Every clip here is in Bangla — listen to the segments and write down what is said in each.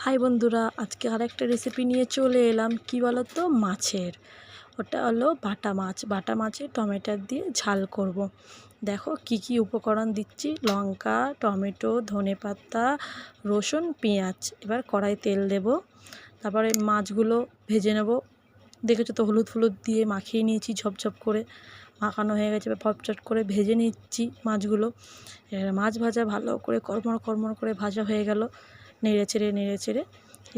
হাই বন্ধুরা, আজকে আরেকটা রেসিপি নিয়ে চলে এলাম। কি বলো তো, মাছের। ওটা হলো বাটা মাছ। বাটা মাছে টমেটো দিয়ে ঝাল করব। দেখো কি কি উপকরণ দিচ্ছি: লঙ্কা, টমেটো, ধনেপাতা, রসুন, পেঁয়াজ। এবার কড়াই তেল দেব, তারপরে মাছগুলো ভেজে নেব। দেখেছো তো, হলুদ ফলুদ দিয়ে মাখিয়ে নিয়েছি, ঝপঝপ করে মাখানো হয়ে গেছে। এবার ফটচট করে ভেজে নিচ্ছি মাছগুলো। এবার মাছ ভাজা ভালো করে কড়মড় কড়মড় করে ভাজা হয়ে গেল। নেড়ে চেড়ে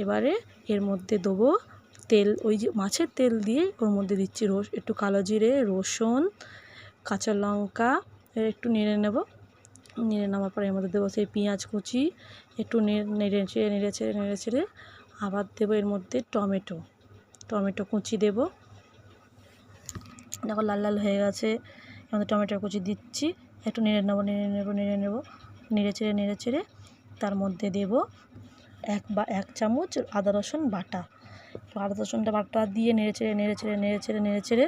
এবারে এর মধ্যে দেবো তেল। ওই যে মাছের তেল দিয়ে ওর মধ্যে দিচ্ছি একটু কালো জিরে, রসুন, কাঁচা লঙ্কা। এর একটু নেড়ে নেব। নেড়ে নেওয়ার পরে এর মধ্যে দেবো সেই পেঁয়াজ কুচি। একটু নেড়ে চেড়ে আবার দেবো এর মধ্যে টমেটো কুচি দেব। দেখো লাল লাল হয়ে গেছে। এর মধ্যে টমেটোর কুচি দিচ্ছি। একটু নেড়ে নেব। নেড়ে চেড়ে তার মধ্যে দেব এক চামচ আদা রসুন বাটা। আদা রসুনটা বাটা দিয়ে নেড়ে চেড়ে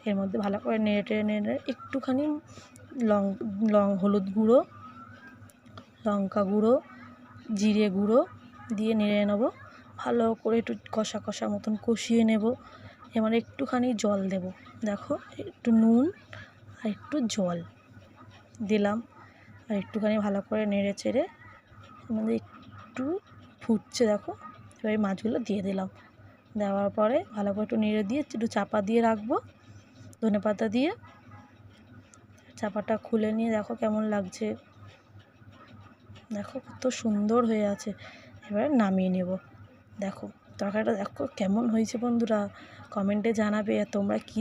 এর মধ্যে ভালো করে নেড়ে একটুখানি হলুদ গুঁড়ো, লঙ্কা গুঁড়ো, জিরে গুঁড়ো দিয়ে নেড়ে নেব। ভালো করে একটু কষা কষা মতন কষিয়ে নেব। এবার একটুখানি জল দেব। দেখো, একটু নুন আর একটু জল দিলাম। আর একটুখানি ভালো করে নেড়ে চেড়ে এর মধ্যে একটু ফুটছে, দেখো। এবার এই মাছগুলো দিয়ে দিলাম। দেওয়ার পরে ভালো করে একটু নেড়ে দিয়ে একটু চাপা দিয়ে রাখবো ধনেপাতা দিয়ে। চাপাটা খুলে নিয়ে দেখো কেমন লাগছে। দেখো কত সুন্দর হয়ে আছে। এবারে নামিয়ে নেব। দেখো তরকারিটা দেখো কেমন হয়েছে বন্ধুরা, কমেন্টে জানাবে। আর তোমরা কি